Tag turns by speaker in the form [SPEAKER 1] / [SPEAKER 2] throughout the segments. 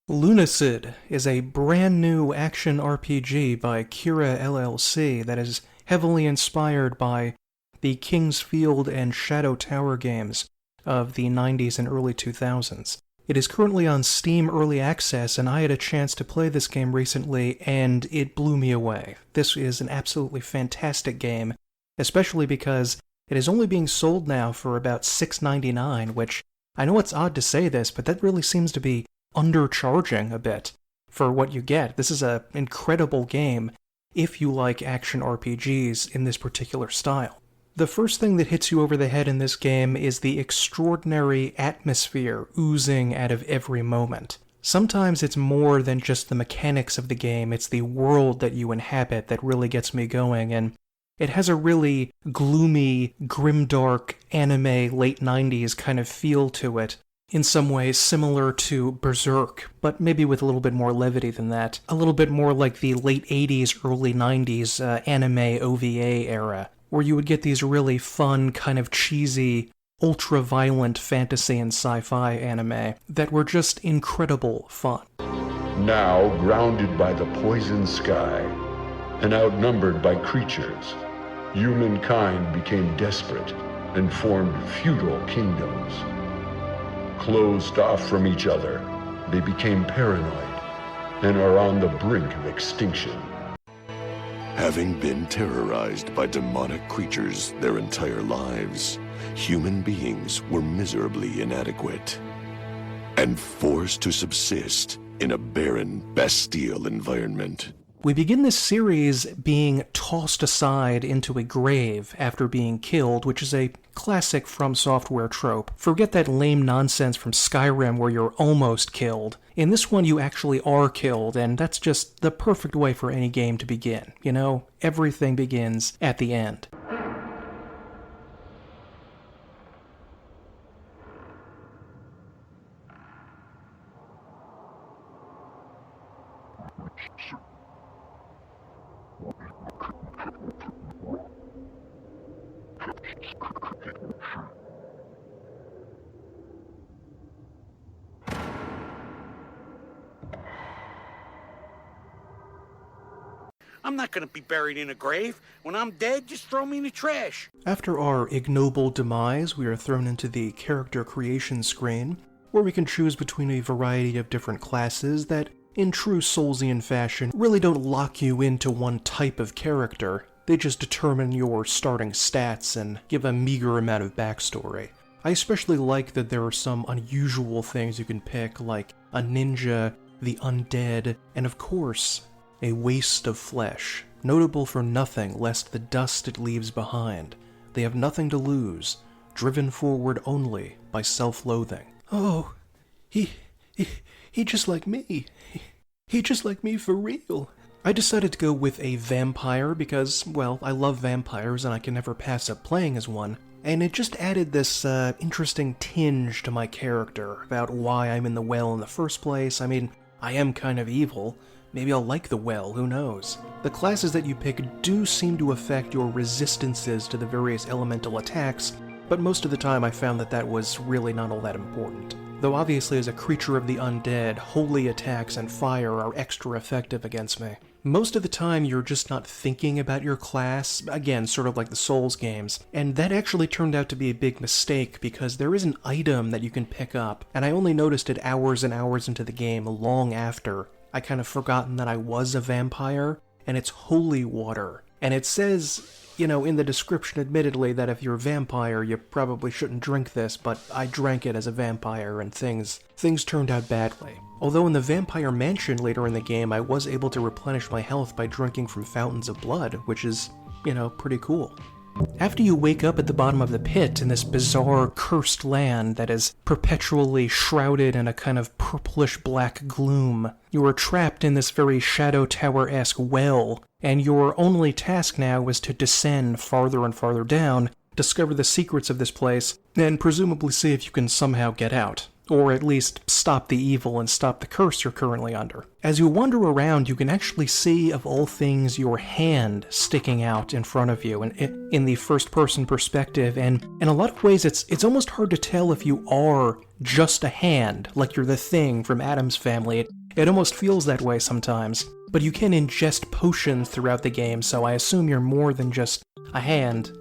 [SPEAKER 1] Lunacid is a brand new action RPG by Kira LLC that is heavily inspired by the King's Field and Shadow Tower games of the 90s and early 2000s. It is currently on Steam Early Access, and I had a chance to play this game recently, and it blew me away. This is an absolutely fantastic game, especially because it is only being sold now for about $6.99, which, I know it's odd to say this, but that really seems to be undercharging a bit for what you get. This is an incredible game if you like action RPGs in this particular style. The first thing that hits you over the head in this game is the extraordinary atmosphere oozing out of every moment. Sometimes it's more than just the mechanics of the game, it's the world that you inhabit that really gets me going, and it has a really gloomy, grimdark, anime late 90s kind of feel to it. In some ways similar to Berserk, but maybe with a little bit more levity than that. A little bit more like the late 80s, early 90s anime OVA era, where you would get these really fun, kind of cheesy, ultra-violent fantasy and sci-fi anime that were just incredible fun.
[SPEAKER 2] Now grounded by the poison sky and outnumbered by creatures, humankind became desperate and formed feudal kingdoms. Closed off from each other, they became paranoid and are on the brink of extinction.
[SPEAKER 3] Having been terrorized by demonic creatures their entire lives, human beings were miserably inadequate and forced to subsist in a barren, bestial environment.
[SPEAKER 1] We begin this series being tossed aside into a grave after being killed, which is a classic From Software trope. Forget that lame nonsense from Skyrim where you're almost killed. In this one, you actually are killed, and that's just the perfect way for any game to begin. You know, everything begins at the end.
[SPEAKER 4] I'm not gonna be buried in a grave. When I'm dead, just throw me in the trash.
[SPEAKER 1] After our ignoble demise, we are thrown into the character creation screen, where we can choose between a variety of different classes that, in true Soulsian fashion, really don't lock you into one type of character. They just determine your starting stats and give a meager amount of backstory. I especially like that there are some unusual things you can pick, like a ninja, the undead, and of course, a waste of flesh, notable for nothing lest the dust it leaves behind. They have nothing to lose, driven forward only by self-loathing. Oh, he just like me. He just like me for real. I decided to go with a vampire because, well, I love vampires and I can never pass up playing as one. And it just added this interesting tinge to my character about why I'm in the well in the first place. I mean, I am kind of evil. Maybe I'll like the well, who knows? The classes that you pick do seem to affect your resistances to the various elemental attacks, but most of the time I found that that was really not all that important. Though obviously as a creature of the undead, holy attacks and fire are extra effective against me. Most of the time you're just not thinking about your class, again, sort of like the Souls games, and that actually turned out to be a big mistake because there is an item that you can pick up, and I only noticed it hours and hours into the game, long after I kind of forgotten that I was a vampire, and it's holy water. And it says, you know, in the description admittedly that if you're a vampire, you probably shouldn't drink this, but I drank it as a vampire and things turned out badly. Although in the Vampire Mansion later in the game, I was able to replenish my health by drinking from fountains of blood, which is, you know, pretty cool. After you wake up at the bottom of the pit in this bizarre, cursed land that is perpetually shrouded in a kind of purplish-black gloom, you are trapped in this very Shadow Tower-esque well, and your only task now is to descend farther and farther down, discover the secrets of this place, and presumably see if you can somehow get out. Or at least stop the evil and stop the curse you're currently under. As you wander around, you can actually see, of all things, your hand sticking out in front of you in the first-person perspective, and in a lot of ways it's almost hard to tell if you are just a hand, like you're the Thing from Addams Family. It almost feels that way sometimes. But you can ingest potions throughout the game, so I assume you're more than just a hand.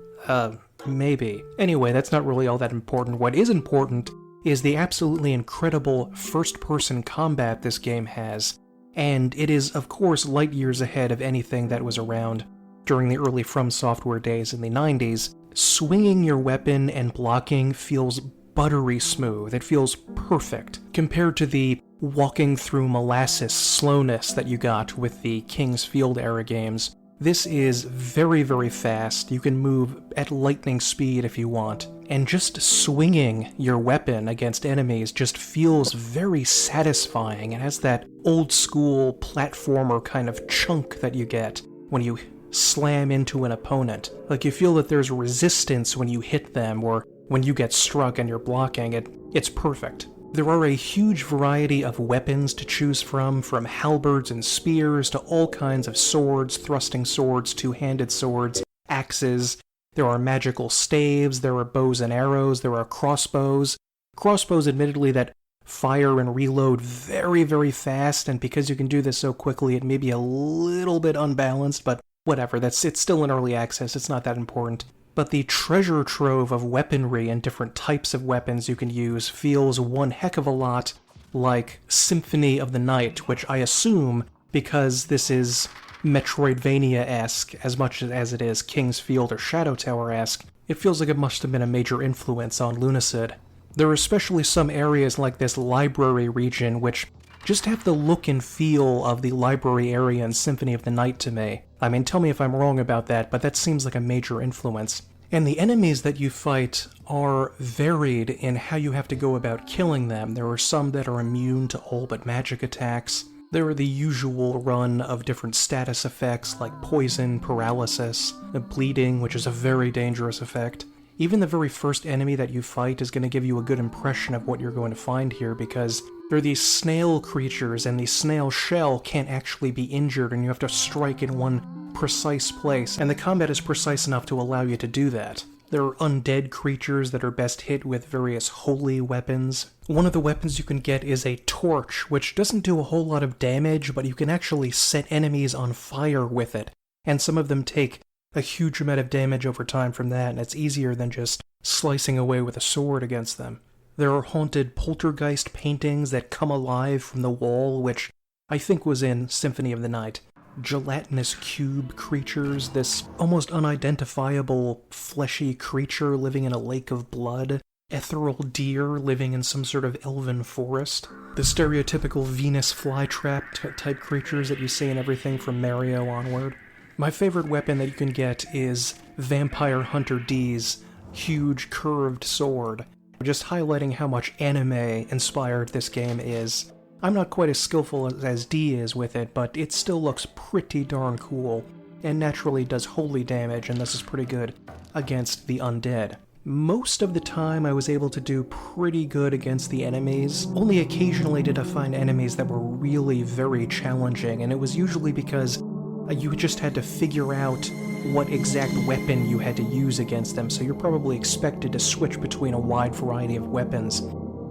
[SPEAKER 1] Maybe. Anyway, that's not really all that important. What is important is the absolutely incredible first-person combat this game has. And it is, of course, light years ahead of anything that was around during the early From Software days in the 90s. Swinging your weapon and blocking feels buttery smooth. It feels perfect compared to the walking through molasses slowness that you got with the King's Field era games. This is very, very fast. You can move at lightning speed if you want. And just swinging your weapon against enemies just feels very satisfying. It has that old school platformer kind of chunk that you get when you slam into an opponent. Like you feel that there's resistance when you hit them or when you get struck and you're blocking. It's perfect. There are a huge variety of weapons to choose from halberds and spears to all kinds of swords, thrusting swords, two-handed swords, axes. There are magical staves, there are bows and arrows, there are crossbows. Crossbows, admittedly, that fire and reload very, very fast, and because you can do this so quickly, it may be a little bit unbalanced, but whatever, it's still in early access, it's not that important. But the treasure trove of weaponry and different types of weapons you can use feels one heck of a lot like Symphony of the Night, which I assume, because this is Metroidvania-esque as much as it is King's Field or Shadow Tower-esque, it feels like it must have been a major influence on Lunacid. There are especially some areas like this library region which just have the look and feel of the library area in Symphony of the Night to me. I mean, tell me if I'm wrong about that, but that seems like a major influence. And the enemies that you fight are varied in how you have to go about killing them. There are some that are immune to all but magic attacks. There are the usual run of different status effects like poison, paralysis, bleeding, which is a very dangerous effect. Even the very first enemy that you fight is going to give you a good impression of what you're going to find here, because they're these snail creatures, and the snail shell can't actually be injured, and you have to strike in one precise place, and the combat is precise enough to allow you to do that. There are undead creatures that are best hit with various holy weapons. One of the weapons you can get is a torch, which doesn't do a whole lot of damage, but you can actually set enemies on fire with it, and some of them take a huge amount of damage over time from that, and it's easier than just slicing away with a sword against them. There are haunted poltergeist paintings that come alive from the wall, which I think was in Symphony of the Night. Gelatinous cube creatures, this almost unidentifiable fleshy creature living in a lake of blood, ethereal deer living in some sort of elven forest, the stereotypical Venus flytrap type creatures that you see in everything from Mario onward. My favorite weapon that you can get is Vampire Hunter D's huge curved sword, just highlighting how much anime-inspired this game is. I'm not quite as skillful as D is with it, but it still looks pretty darn cool, and naturally does holy damage, and this is pretty good against the undead. Most of the time I was able to do pretty good against the enemies. Only occasionally did I find enemies that were really very challenging, and it was usually because you just had to figure out what exact weapon you had to use against them, so you're probably expected to switch between a wide variety of weapons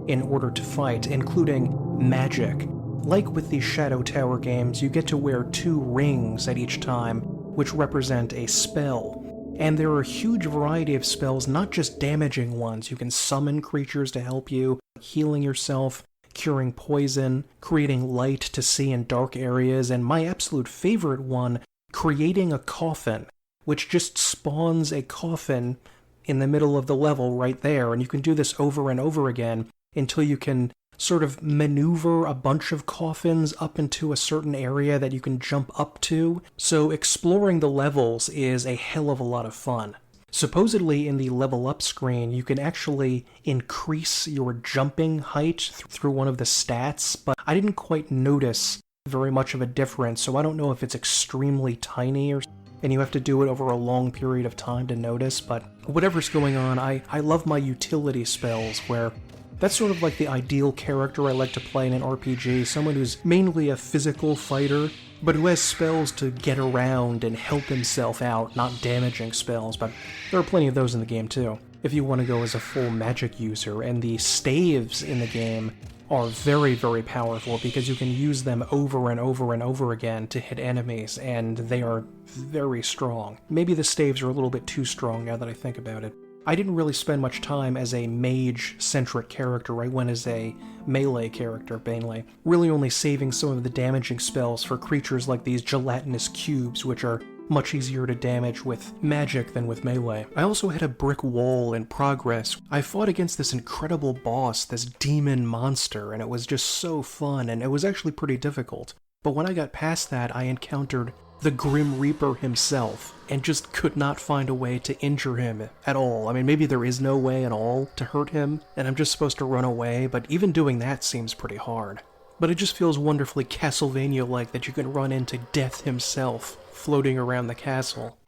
[SPEAKER 1] in order to fight, including magic. Like with the Shadow Tower games, you get to wear 2 rings at each time, which represent a spell. And there are a huge variety of spells, not just damaging ones. You can summon creatures to help you, healing yourself, curing poison, creating light to see in dark areas, and my absolute favorite one, creating a coffin, which just spawns a coffin in the middle of the level right there, and you can do this over and over again until you can sort of maneuver a bunch of coffins up into a certain area that you can jump up to. So exploring the levels is a hell of a lot of fun. Supposedly in the level up screen, you can actually increase your jumping height through one of the stats, but I didn't quite notice very much of a difference, so I don't know if it's extremely tiny and you have to do it over a long period of time to notice, but whatever's going on, I love my utility spells, where that's sort of like the ideal character I like to play in an RPG, someone who's mainly a physical fighter, but who has spells to get around and help himself out, not damaging spells, but there are plenty of those in the game too, if you want to go as a full magic user, and the staves in the game are very, very powerful because you can use them over and over and over again to hit enemies, and they are very strong. Maybe the staves are a little bit too strong now that I think about it. I didn't really spend much time as a mage-centric character. I went as a melee character, mainly, really only saving some of the damaging spells for creatures like these gelatinous cubes, which are much easier to damage with magic than with melee. I also had a brick wall in progress. I fought against this incredible boss, this demon monster, and it was just so fun, and it was actually pretty difficult. But when I got past that, I encountered the Grim Reaper himself, and just could not find a way to injure him at all. I mean, maybe there is no way at all to hurt him, and I'm just supposed to run away, but even doing that seems pretty hard. But it just feels wonderfully Castlevania-like that you can run into Death himself, floating around the castle.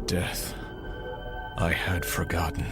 [SPEAKER 5] Death. I had forgotten.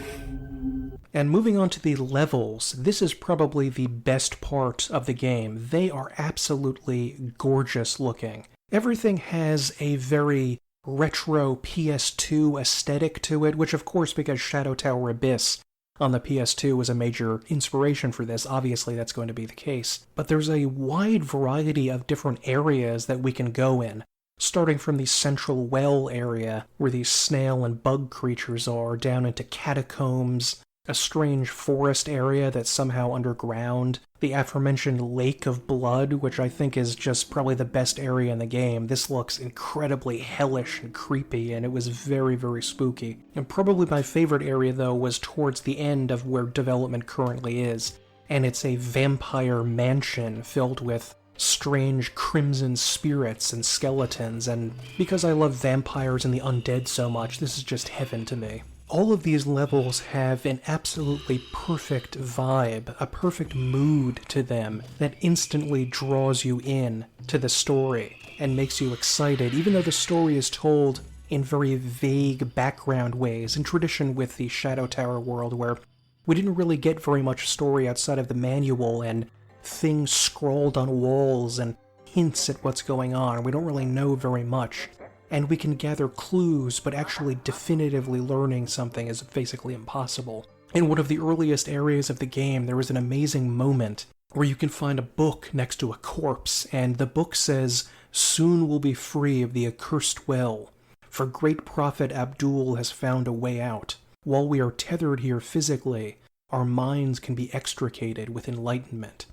[SPEAKER 1] And moving on to the levels, this is probably the best part of the game. They are absolutely gorgeous looking. Everything has a very retro PS2 aesthetic to it, which of course, because Shadow Tower Abyss on the PS2 was a major inspiration for this, obviously that's going to be the case. But there's a wide variety of different areas that we can go in, starting from the central well area, where these snail and bug creatures are, down into catacombs, a strange forest area that's somehow underground, the aforementioned Lake of Blood, which I think is just probably the best area in the game. This looks incredibly hellish and creepy, and it was very, very spooky. And probably my favorite area, though, was towards the end of where development currently is, and it's a vampire mansion filled with strange crimson spirits and skeletons, and because I love vampires and the undead so much, this is just heaven to me. All of these levels have an absolutely perfect vibe, a perfect mood to them that instantly draws you in to the story and makes you excited, even though the story is told in very vague background ways, in tradition with the Shadow Tower world, where we didn't really get very much story outside of the manual and things scrawled on walls and hints at what's going on. We don't really know very much. And we can gather clues, but actually definitively learning something is basically impossible. In one of the earliest areas of the game, there is an amazing moment where you can find a book next to a corpse, and the book says, "Soon we'll be free of the accursed well, for great prophet Abdul has found a way out. While we are tethered here physically, our minds can be extricated with enlightenment."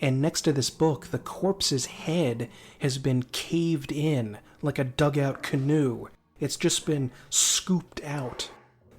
[SPEAKER 1] And next to this book, the corpse's head has been caved in like a dugout canoe. It's just been scooped out.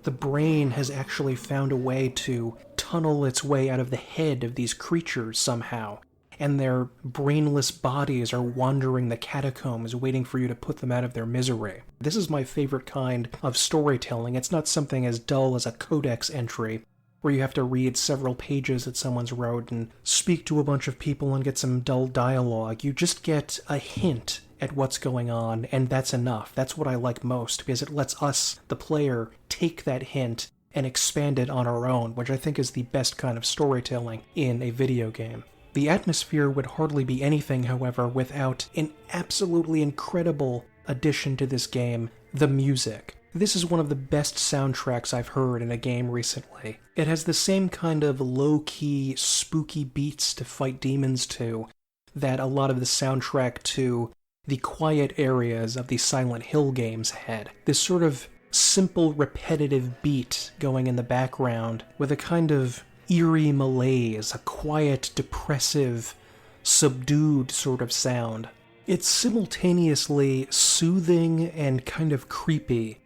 [SPEAKER 1] The brain has actually found a way to tunnel its way out of the head of these creatures somehow, and their brainless bodies are wandering the catacombs waiting for you to put them out of their misery. This is my favorite kind of storytelling. It's not something as dull as a codex entry, where you have to read several pages that someone's wrote and speak to a bunch of people and get some dull dialogue. You just get a hint at what's going on, and that's enough. That's what I like most, because it lets us, the player, take that hint and expand it on our own, which I think is the best kind of storytelling in a video game. The atmosphere would hardly be anything, however, without an absolutely incredible addition to this game, the music. This is one of the best soundtracks I've heard in a game recently. It has the same kind of low-key, spooky beats to fight demons to that a lot of the soundtrack to the quiet areas of the Silent Hill games had. This sort of simple, repetitive beat going in the background with a kind of eerie malaise, a quiet, depressive, subdued sort of sound. It's simultaneously soothing and kind of creepy.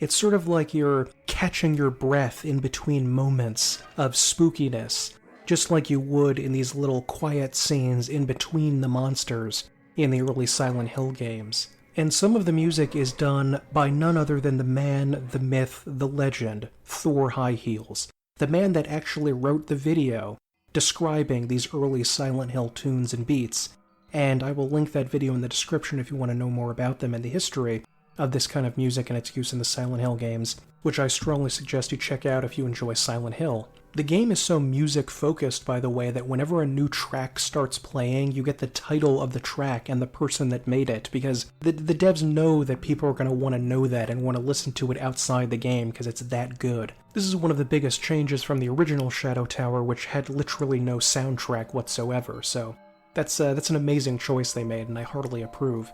[SPEAKER 1] It's sort of like you're catching your breath in between moments of spookiness, just like you would in these little quiet scenes in between the monsters in the early Silent Hill games. And some of the music is done by none other than the man, the myth, the legend, Thor High Heels, the man that actually wrote the video describing these early Silent Hill tunes and beats. And I will link that video in the description if you want to know more about them and the history of this kind of music and its use in the Silent Hill games, which I strongly suggest you check out if you enjoy Silent Hill. The game is so music-focused, by the way, that whenever a new track starts playing, you get the title of the track and the person that made it, because the devs know that people are going to want to know that and want to listen to it outside the game because it's that good. This is one of the biggest changes from the original Shadow Tower, which had literally no soundtrack whatsoever, so that's an amazing choice they made, and I heartily approve.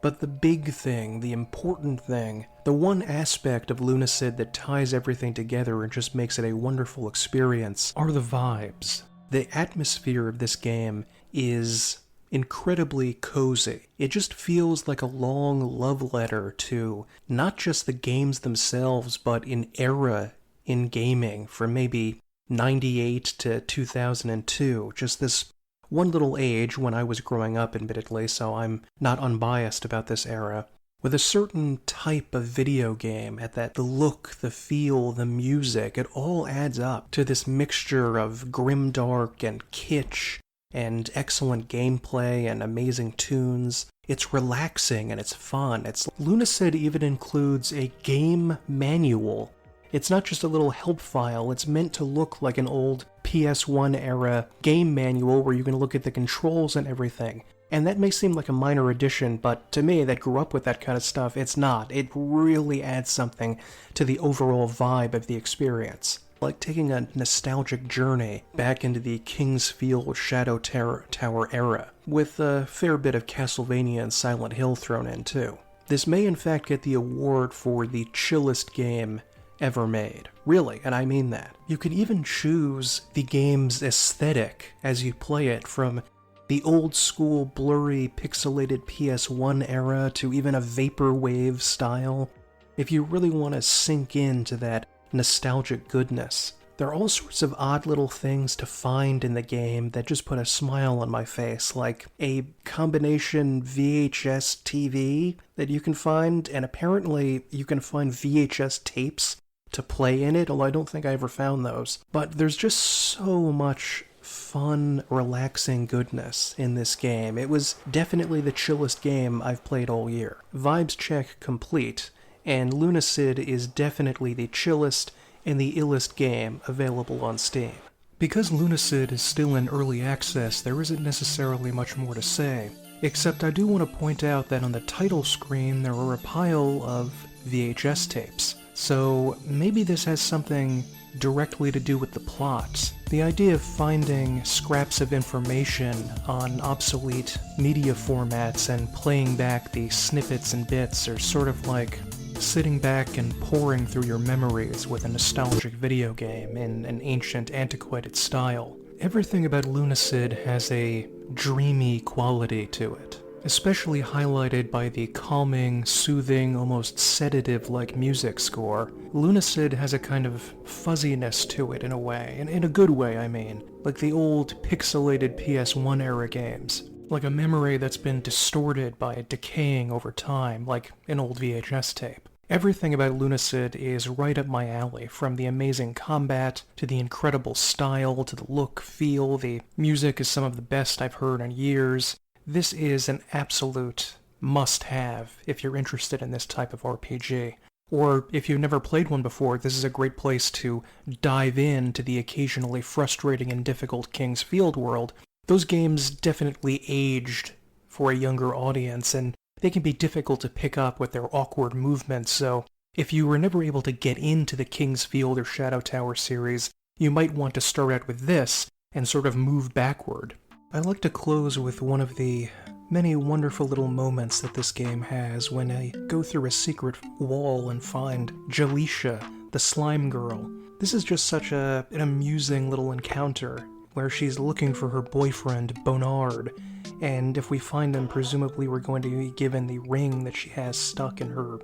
[SPEAKER 1] But the big thing, the important thing, the one aspect of Lunacid that ties everything together and just makes it a wonderful experience are the vibes. The atmosphere of this game is incredibly cozy. It just feels like a long love letter to not just the games themselves, but an era in gaming from maybe 98 to 2002. Just this one little age when I was growing up, admittedly, so I'm not unbiased about this era, with a certain type of video game, the look, the feel, the music, it all adds up to this mixture of grimdark and kitsch and excellent gameplay and amazing tunes. It's relaxing and it's fun. Lunacid even includes a game manual. It's not just a little help file, it's meant to look like an old PS1 era game manual where you can look at the controls and everything. And that may seem like a minor addition, but to me that grew up with that kind of stuff, it's not. It really adds something to the overall vibe of the experience. Like taking a nostalgic journey back into the Kingsfield Shadow Tower era, with a fair bit of Castlevania and Silent Hill thrown in too. This may in fact get the award for the chillest game ever made. Really, and I mean that. You can even choose the game's aesthetic as you play it, from the old school blurry pixelated PS1 era to even a vaporwave style. If you really want to sink into that nostalgic goodness, there are all sorts of odd little things to find in the game that just put a smile on my face, like a combination VHS TV that you can find, and apparently you can find VHS tapes to play in it, although I don't think I ever found those. But there's just so much fun, relaxing goodness in this game. It was definitely the chillest game I've played all year. Vibes check complete, and Lunacid is definitely the chillest and the illest game available on Steam. Because Lunacid is still in early access, there isn't necessarily much more to say, except I do want to point out that on the title screen there are a pile of VHS tapes. So maybe this has something directly to do with the plot. The idea of finding scraps of information on obsolete media formats and playing back the snippets and bits are sort of like sitting back and poring through your memories with a nostalgic video game in an ancient, antiquated style. Everything about Lunacid has a dreamy quality to it, especially highlighted by the calming, soothing, almost sedative-like music score. Lunacid has a kind of fuzziness to it in a way, and in a good way, I mean, like the old pixelated PS1-era games. Like a memory that's been distorted by decaying over time, like an old VHS tape. Everything about Lunacid is right up my alley, from the amazing combat, to the incredible style, to the look, feel. The music is some of the best I've heard in years. This is an absolute must-have if you're interested in this type of RPG. Or if you've never played one before, this is a great place to dive into the occasionally frustrating and difficult Kingsfield world. Those games definitely aged for a younger audience, and they can be difficult to pick up with their awkward movements, so if you were never able to get into the Kingsfield or Shadow Tower series, you might want to start out with this and sort of move backward. I like to close with one of the many wonderful little moments that this game has when I go through a secret wall and find Jalisha, the slime girl. This is just such an amusing little encounter where she's looking for her boyfriend, Bonard, and if we find him, presumably we're going to be given the ring that she has stuck in her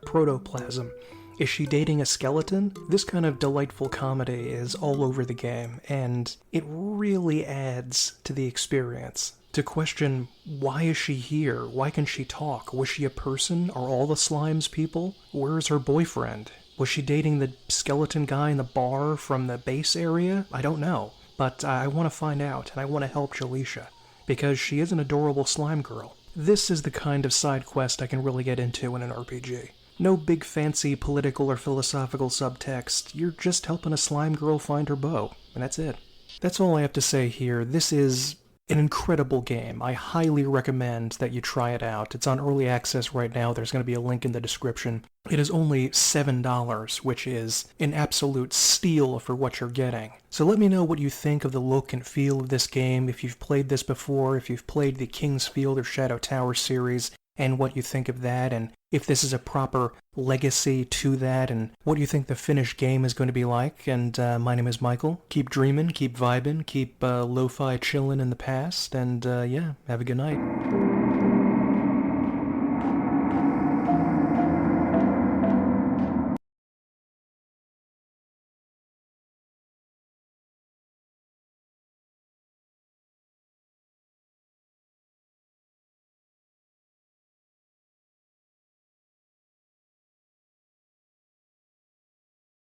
[SPEAKER 1] protoplasm. Is she dating a skeleton? This kind of delightful comedy is all over the game, and it really adds to the experience. To question, why is she here? Why can she talk? Was she a person? Are all the slimes people? Where is her boyfriend? Was she dating the skeleton guy in the bar from the base area? I don't know, but I want to find out, and I want to help Jalisha, because she is an adorable slime girl. This is the kind of side quest I can really get into in an RPG. No big fancy political or philosophical subtext. You're just helping a slime girl find her bow, and that's it. That's all I have to say here. This is an incredible game. I highly recommend that you try it out. It's on early access right now. There's going to be a link in the description. It is only $7, which is an absolute steal for what you're getting. So let me know what you think of the look and feel of this game, if you've played this before, if you've played the King's Field or Shadow Tower series, and what you think of that, and if this is a proper legacy to that, and what you think the finished game is going to be like. And my name is Michael. Keep dreaming, keep vibing, keep lo-fi chilling in the past, and yeah, have a good night.